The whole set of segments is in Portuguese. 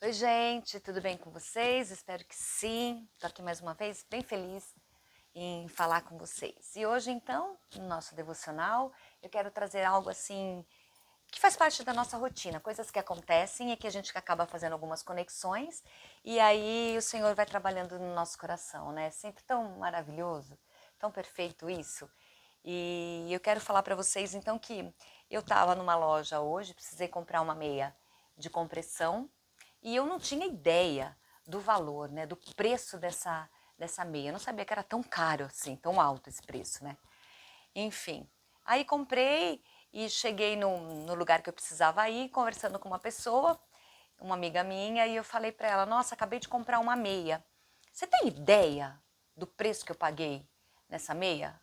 Oi, gente, tudo bem com vocês? Espero que sim. Estou aqui mais uma vez, bem feliz em falar com vocês. E hoje, então, no nosso devocional, eu quero trazer algo assim que faz parte da nossa rotina, coisas que acontecem e que a gente acaba fazendo algumas conexões e aí o Senhor vai trabalhando no nosso coração, né? Sempre tão maravilhoso, tão perfeito isso. E eu quero falar para vocês, então, que eu estava numa loja hoje, precisei comprar uma meia de compressão e eu não tinha ideia do valor, né, do preço dessa meia. Eu não sabia que era tão caro assim, tão alto esse preço, né? Enfim, aí comprei e cheguei no lugar que eu precisava ir, conversando com uma pessoa, uma amiga minha, e eu falei para ela: Nossa, acabei de comprar uma meia. Você tem ideia do preço que eu paguei nessa meia?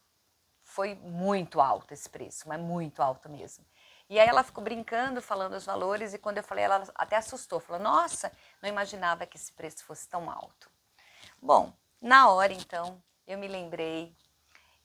Foi muito alto esse preço, mas muito alto mesmo. E aí ela ficou brincando, falando os valores, e quando eu falei, ela até assustou, falou: Nossa, não imaginava que esse preço fosse tão alto. Bom, na hora então, eu me lembrei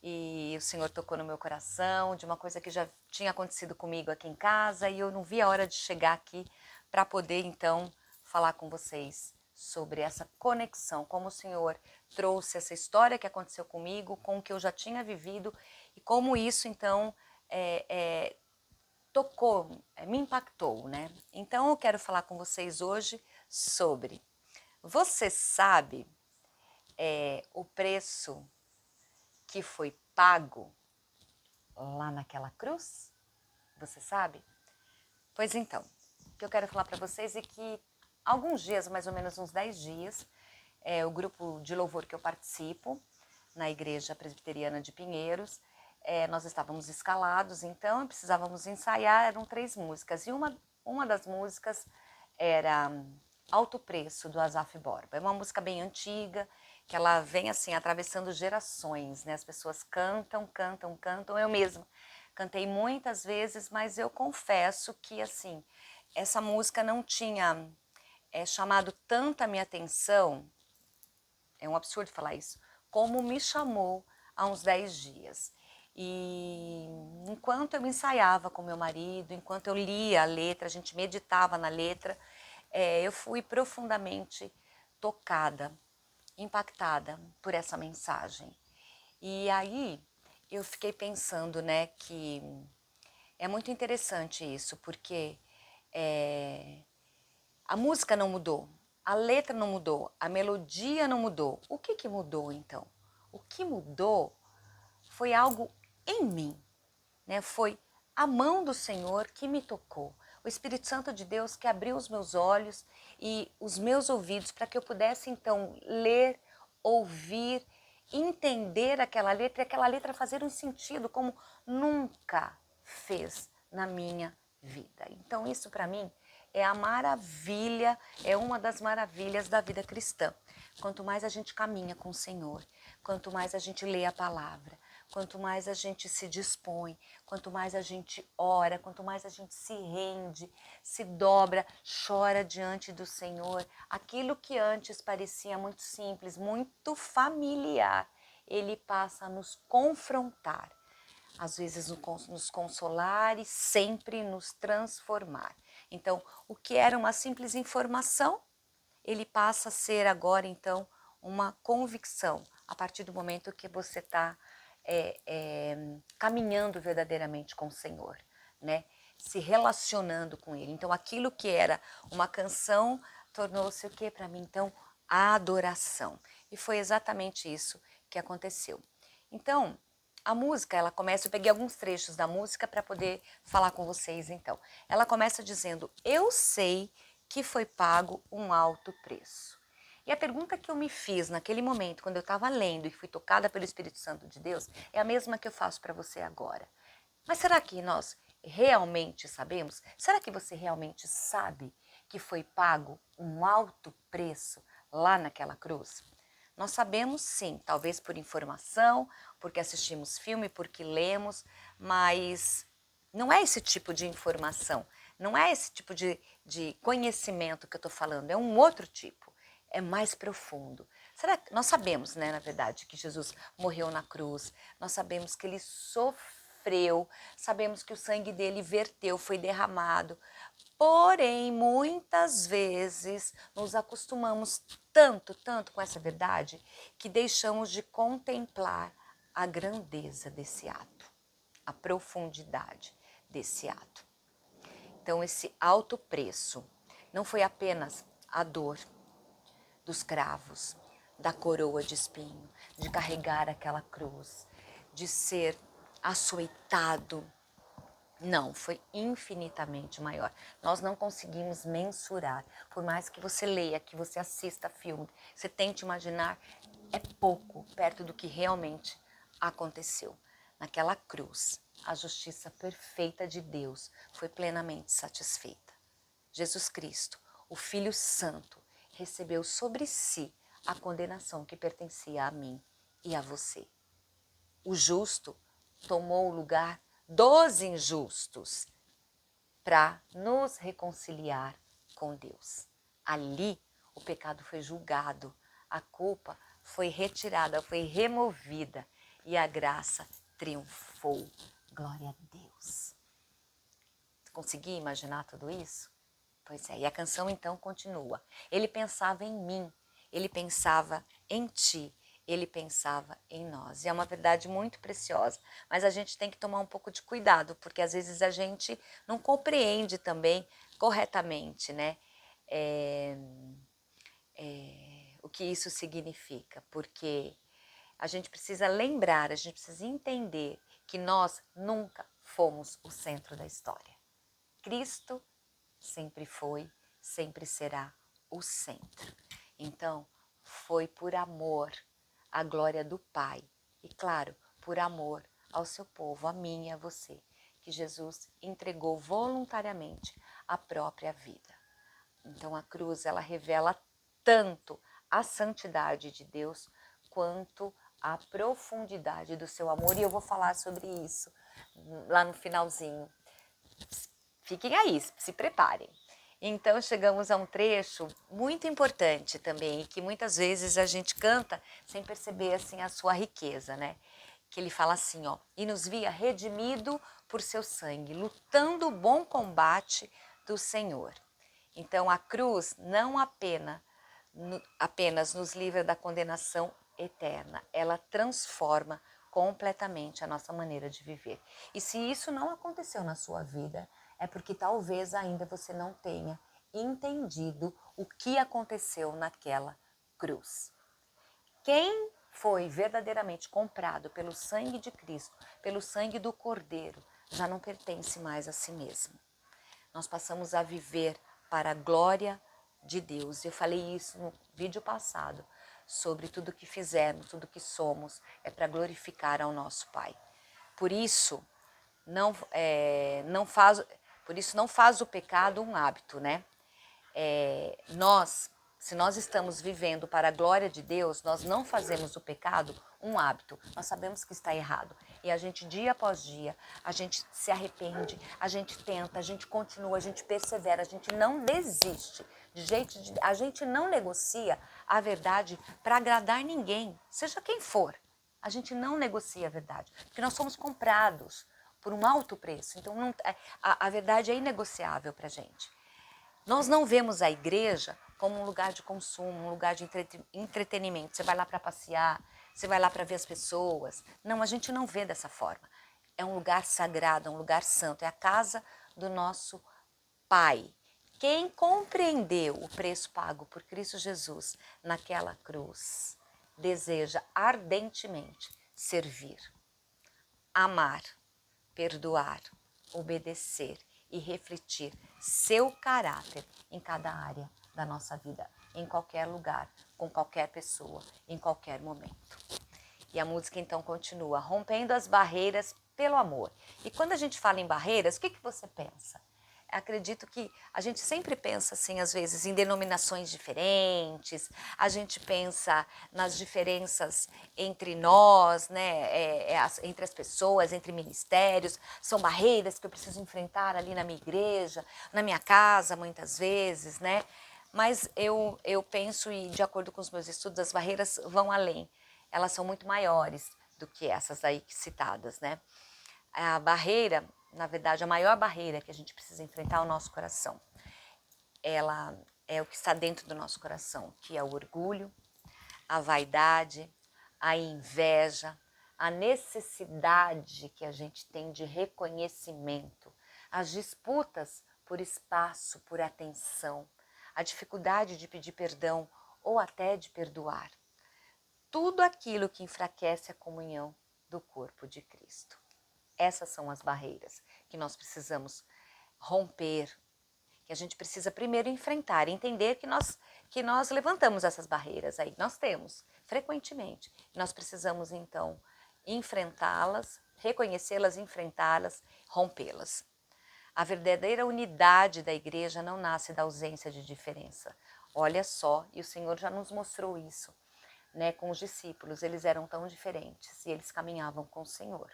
e o Senhor tocou no meu coração de uma coisa que já tinha acontecido comigo aqui em casa e eu não vi a hora de chegar aqui para poder então falar com vocês sobre essa conexão, como o Senhor trouxe essa história que aconteceu comigo com o que eu já tinha vivido e como isso então tocou, me impactou, né? Então eu quero falar com vocês hoje sobre você sabe o preço que foi pago lá naquela cruz? Você sabe? Pois então, o que eu quero falar para vocês é que alguns dias, mais ou menos uns 10 dias, o grupo de louvor que eu participo, na Igreja Presbiteriana de Pinheiros, nós estávamos escalados, então precisávamos ensaiar, eram 3 músicas, e uma das músicas era Alto Preço, do Asaf Borba. É uma música bem antiga, que ela vem assim, atravessando gerações, né? As pessoas cantam, cantam, cantam, eu mesma cantei muitas vezes, mas eu confesso que, assim, essa música não tinha chamado tanta minha atenção, é um absurdo falar isso, como me chamou há uns 10 dias. E enquanto eu ensaiava com meu marido, enquanto eu lia a letra, a gente meditava na letra, eu fui profundamente tocada, impactada por essa mensagem. E aí eu fiquei pensando, né, que é muito interessante isso, porque a música não mudou, a letra não mudou, a melodia não mudou. O que mudou então? O que mudou foi algo em mim, né? Foi a mão do Senhor que me tocou, o Espírito Santo de Deus que abriu os meus olhos e os meus ouvidos para que eu pudesse então ler, ouvir, entender aquela letra e aquela letra fazer um sentido como nunca fez na minha vida. Então isso para mim é a maravilha, é uma das maravilhas da vida cristã. Quanto mais a gente caminha com o Senhor, quanto mais a gente lê a palavra, quanto mais a gente se dispõe, quanto mais a gente ora, quanto mais a gente se rende, se dobra, chora diante do Senhor, aquilo que antes parecia muito simples, muito familiar, Ele passa a nos confrontar, às vezes nos consolar e sempre nos transformar. Então, o que era uma simples informação, ele passa a ser agora, então, uma convicção, a partir do momento que você está caminhando verdadeiramente com o Senhor, né? Se relacionando com Ele. Então, aquilo que era uma canção tornou-se o que para mim? Então, a adoração. E foi exatamente isso que aconteceu. Então, a música, ela começa, eu peguei alguns trechos da música para poder falar com vocês, então. Ela começa dizendo: eu sei que foi pago um alto preço. E a pergunta que eu me fiz naquele momento, quando eu estava lendo e fui tocada pelo Espírito Santo de Deus, é a mesma que eu faço para você agora. Mas será que nós realmente sabemos? Será que você realmente sabe que foi pago um alto preço lá naquela cruz? Nós sabemos sim, talvez por informação, porque assistimos filme, porque lemos, mas não é esse tipo de informação, não é esse tipo de conhecimento que eu estou falando, é um outro tipo, é mais profundo. Será que nós sabemos, né, na verdade, que Jesus morreu na cruz, nós sabemos que ele sofreu sofreu, sabemos que o sangue dele verteu, foi derramado. Porém, muitas vezes nos acostumamos tanto com essa verdade, que deixamos de contemplar a grandeza desse ato, a profundidade desse ato. Então, esse alto preço não foi apenas a dor dos cravos, da coroa de espinho, de carregar aquela cruz, de ser açoitado. Não, foi infinitamente maior. Nós não conseguimos mensurar. Por mais que você leia, que você assista filme, você tente imaginar, é pouco perto do que realmente aconteceu. Naquela cruz, a justiça perfeita de Deus foi plenamente satisfeita. Jesus Cristo, o Filho Santo, recebeu sobre si a condenação que pertencia a mim e a você. O justo tomou o lugar dos injustos para nos reconciliar com Deus. Ali o pecado foi julgado, a culpa foi retirada, foi removida e a graça triunfou. Glória a Deus. Consegui imaginar tudo isso? Pois é, e a canção então continua. Ele pensava em mim, ele pensava em ti, ele pensava em nós. E é uma verdade muito preciosa, mas a gente tem que tomar um pouco de cuidado, porque às vezes a gente não compreende também corretamente, né? O que isso significa, porque a gente precisa lembrar, a gente precisa entender que nós nunca fomos o centro da história. Cristo sempre foi, sempre será o centro. Então, foi por amor à glória do Pai e, claro, por amor ao seu povo, a mim e a você, que Jesus entregou voluntariamente a própria vida. Então, a cruz, ela revela tanto a santidade de Deus quanto a profundidade do seu amor, e eu vou falar sobre isso lá no finalzinho. Fiquem aí, se preparem. Então chegamos a um trecho muito importante também, e que muitas vezes a gente canta sem perceber assim a sua riqueza, né? Que ele fala assim, ó: e nos via redimido por seu sangue, lutando o bom combate do Senhor. Então a cruz não apenas nos livra da condenação eterna, ela transforma completamente a nossa maneira de viver. E se isso não aconteceu na sua vida, é porque talvez ainda você não tenha entendido o que aconteceu naquela cruz. Quem foi verdadeiramente comprado pelo sangue de Cristo, pelo sangue do Cordeiro, já não pertence mais a si mesmo. Nós passamos a viver para a glória de Deus. Eu falei isso no vídeo passado, sobre tudo que fizemos, tudo que somos, é para glorificar ao nosso Pai. Por isso, não faz o pecado um hábito, né? Se nós estamos vivendo para a glória de Deus, nós não fazemos o pecado um hábito. Nós sabemos que está errado. E a gente, dia após dia, a gente se arrepende, a gente tenta, a gente continua, a gente persevera, a gente não desiste. A gente não negocia a verdade para agradar ninguém, seja quem for. A gente não negocia a verdade, porque nós somos comprados por um alto preço. Então, a verdade é inegociável para a gente. Nós não vemos a igreja como um lugar de consumo, um lugar de entretenimento. Você vai lá para passear, você vai lá para ver as pessoas. Não, a gente não vê dessa forma. É um lugar sagrado, é um lugar santo, é a casa do nosso Pai. Quem compreendeu o preço pago por Cristo Jesus naquela cruz, deseja ardentemente servir, amar, perdoar, obedecer e refletir seu caráter em cada área da nossa vida, em qualquer lugar, com qualquer pessoa, em qualquer momento. E a música então continua, rompendo as barreiras pelo amor. E quando a gente fala em barreiras, o que você pensa? Acredito que a gente sempre pensa assim, às vezes, em denominações diferentes, a gente pensa nas diferenças entre nós, né, entre as pessoas, entre ministérios, são barreiras que eu preciso enfrentar ali na minha igreja, na minha casa, muitas vezes, né? Mas eu penso, e de acordo com os meus estudos, as barreiras vão além, elas são muito maiores do que essas aí citadas, né? A barreira, na verdade, a maior barreira que a gente precisa enfrentar é o nosso coração. Ela é o que está dentro do nosso coração, que é o orgulho, a vaidade, a inveja, a necessidade que a gente tem de reconhecimento, as disputas por espaço, por atenção, a dificuldade de pedir perdão ou até de perdoar. Tudo aquilo que enfraquece a comunhão do corpo de Cristo. Essas são as barreiras que nós precisamos romper, que a gente precisa primeiro enfrentar, entender que nós levantamos essas barreiras aí, nós temos, frequentemente. Nós precisamos então enfrentá-las, reconhecê-las, enfrentá-las, rompê-las. A verdadeira unidade da igreja não nasce da ausência de diferença. Olha só, e o Senhor já nos mostrou isso, né, com os discípulos. Eles eram tão diferentes e eles caminhavam com o Senhor,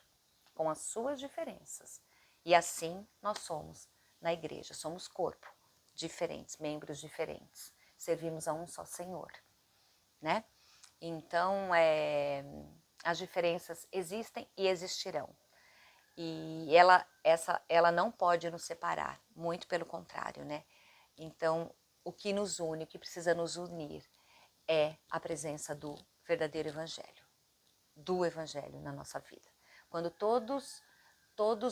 com as suas diferenças. E assim nós somos na igreja, somos corpo, diferentes, membros diferentes, servimos a um só Senhor, né? Então, as diferenças existem e existirão. E ela não pode nos separar, muito pelo contrário, né? Então, o que nos une, o que precisa nos unir é a presença do verdadeiro evangelho, do evangelho na nossa vida. Quando todos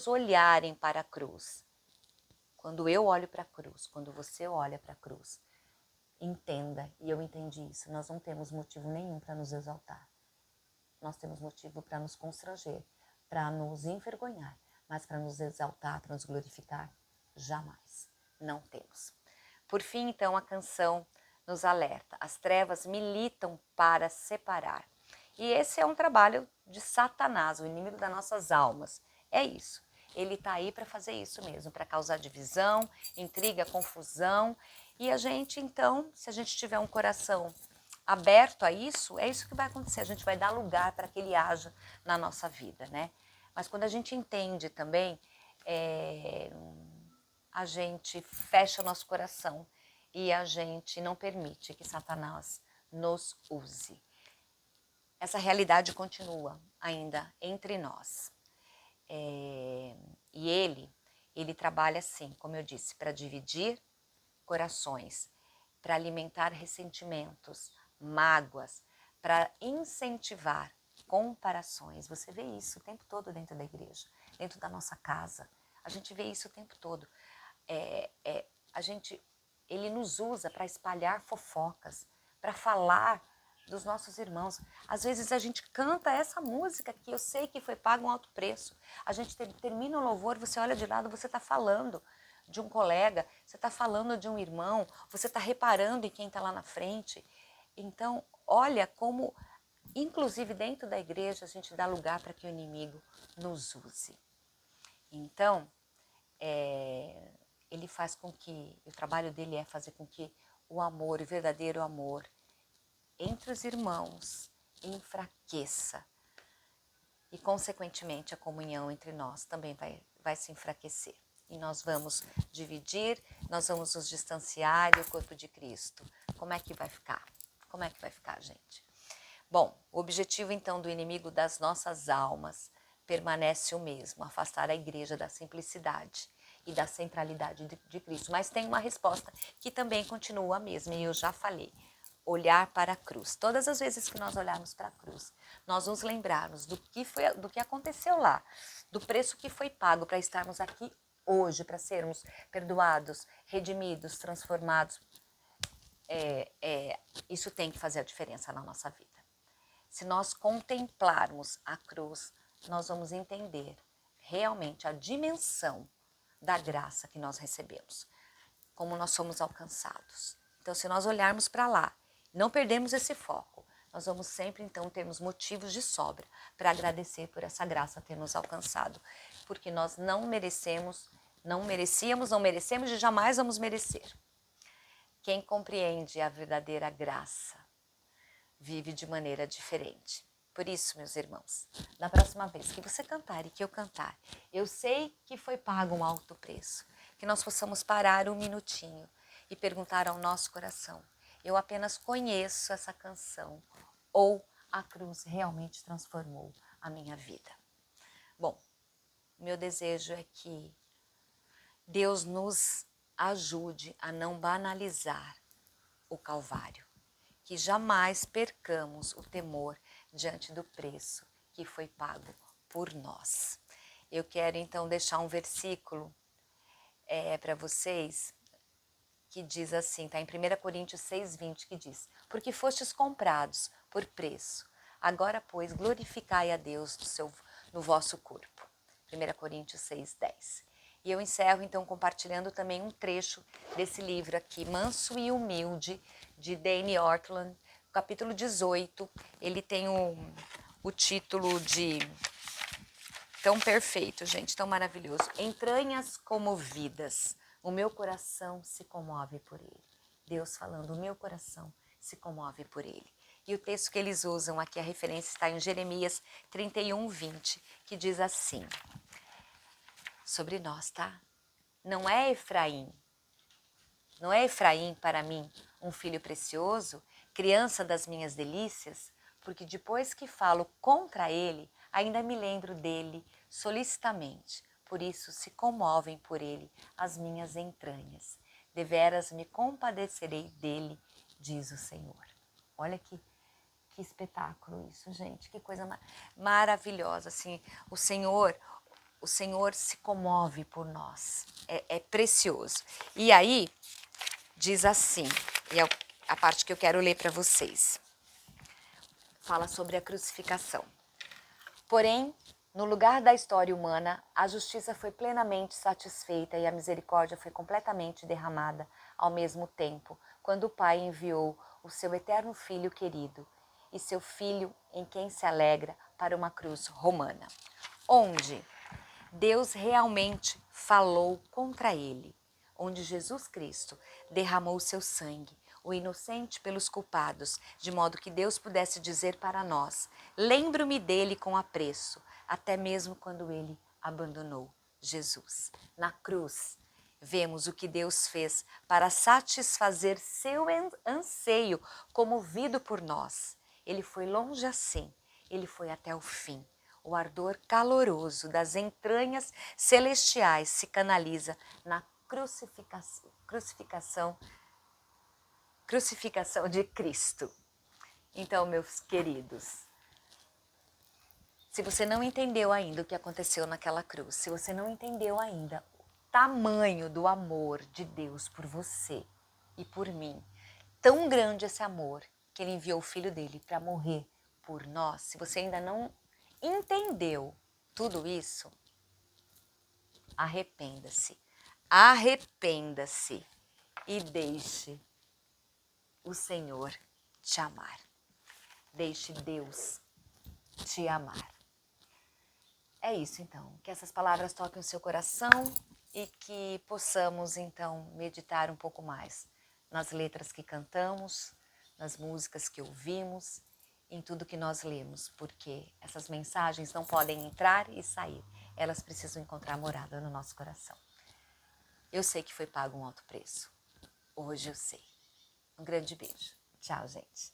olharem para a cruz, quando eu olho para a cruz, quando você olha para a cruz, entenda, e eu entendi isso, nós não temos motivo nenhum para nos exaltar. Nós temos motivo para nos constranger, para nos envergonhar, mas para nos exaltar, para nos glorificar, jamais. Não temos. Por fim, então, a canção nos alerta. As trevas militam para separar. E esse é um trabalho de Satanás, o inimigo das nossas almas. É isso. Ele está aí para fazer isso mesmo, para causar divisão, intriga, confusão. E a gente, então, se a gente tiver um coração aberto a isso, é isso que vai acontecer. A gente vai dar lugar para que ele haja na nossa vida, né? Mas quando a gente entende também, a gente fecha o nosso coração e a gente não permite que Satanás nos use. Essa realidade continua ainda entre nós. E ele trabalha assim, como eu disse, para dividir corações, para alimentar ressentimentos, mágoas, para incentivar comparações. Você vê isso o tempo todo dentro da igreja, dentro da nossa casa. A gente vê isso o tempo todo. Ele nos usa para espalhar fofocas, para falar dos nossos irmãos. Às vezes a gente canta essa música que eu sei que foi pago um alto preço. A gente termina o louvor, você olha de lado, você está falando de um colega, você está falando de um irmão, você está reparando em quem está lá na frente. Então, olha como, inclusive dentro da igreja, a gente dá lugar para que o inimigo nos use. Então, ele faz com que, o trabalho dele é fazer com que o amor, o verdadeiro amor entre os irmãos enfraqueça. E, consequentemente, a comunhão entre nós também vai se enfraquecer. E nós vamos dividir, nós vamos nos distanciar do corpo de Cristo. Como é que vai ficar? Como é que vai ficar, gente? Bom, o objetivo, então, do inimigo das nossas almas permanece o mesmo, afastar a igreja da simplicidade e da centralidade de Cristo. Mas tem uma resposta que também continua a mesma, e eu já falei. Olhar para a cruz. Todas as vezes que nós olharmos para a cruz, nós nos lembrarmos do que aconteceu lá, do preço que foi pago para estarmos aqui hoje, para sermos perdoados, redimidos, transformados. Isso tem que fazer a diferença na nossa vida. Se nós contemplarmos a cruz, nós vamos entender realmente a dimensão da graça que nós recebemos, como nós somos alcançados. Então, se nós olharmos para lá, não perdemos esse foco, nós vamos sempre, então, termos motivos de sobra para agradecer por essa graça ter nos alcançado, porque nós não merecíamos, não merecemos e jamais vamos merecer. Quem compreende a verdadeira graça vive de maneira diferente. Por isso, meus irmãos, da próxima vez que você cantar e que eu cantar, eu sei que foi pago um alto preço, que nós possamos parar um minutinho e perguntar ao nosso coração: eu apenas conheço essa canção ou a cruz realmente transformou a minha vida? Bom, meu desejo é que Deus nos ajude a não banalizar o Calvário, que jamais percamos o temor diante do preço que foi pago por nós. Eu quero então deixar um versículo para vocês que diz assim, está em 1 Coríntios 6,20, que diz: porque fostes comprados por preço, agora pois glorificai a Deus no vosso corpo. 1 Coríntios 6,10. E eu encerro então compartilhando também um trecho desse livro aqui, Manso e Humilde, de Dane Ortlund, capítulo 18. Ele tem o título de... tão perfeito, gente, tão maravilhoso. Entranhas comovidas, o meu coração se comove por ele. Deus falando, o meu coração se comove por ele. E o texto que eles usam aqui, a referência está em Jeremias 31:20, que diz assim, sobre nós, tá? Não é Efraim para mim um filho precioso, criança das minhas delícias? Porque depois que falo contra ele, ainda me lembro dele solicitamente. Por isso se comovem por ele as minhas entranhas. Deveras me compadecerei dele, diz o Senhor. Olha que espetáculo isso, gente. Que coisa maravilhosa. Assim, o Senhor se comove por nós. É precioso. E aí, diz assim, e é a parte que eu quero ler para vocês. Fala sobre a crucificação. Porém, no lugar da história humana, a justiça foi plenamente satisfeita e a misericórdia foi completamente derramada ao mesmo tempo, quando o Pai enviou o seu eterno Filho querido e seu Filho em quem se alegra para uma cruz romana, onde Deus realmente falou contra ele, onde Jesus Cristo derramou o seu sangue, o inocente pelos culpados, de modo que Deus pudesse dizer para nós, lembro-me dele com apreço, até mesmo quando ele abandonou Jesus. Na cruz, vemos o que Deus fez para satisfazer seu anseio comovido por nós. Ele foi longe assim, ele foi até o fim. O ardor caloroso das entranhas celestiais se canaliza na crucificação de Cristo. Então, meus queridos, se você não entendeu ainda o que aconteceu naquela cruz, se você não entendeu ainda o tamanho do amor de Deus por você e por mim, tão grande esse amor que ele enviou o Filho dele para morrer por nós, se você ainda não entendeu tudo isso, arrependa-se. Arrependa-se e deixe o Senhor te amar. Deixe Deus te amar. É isso então, que essas palavras toquem o seu coração e que possamos então meditar um pouco mais nas letras que cantamos, nas músicas que ouvimos, em tudo que nós lemos, porque essas mensagens não podem entrar e sair, elas precisam encontrar morada no nosso coração. Eu sei que foi pago um alto preço, hoje eu sei. Um grande beijo. Tchau, gente.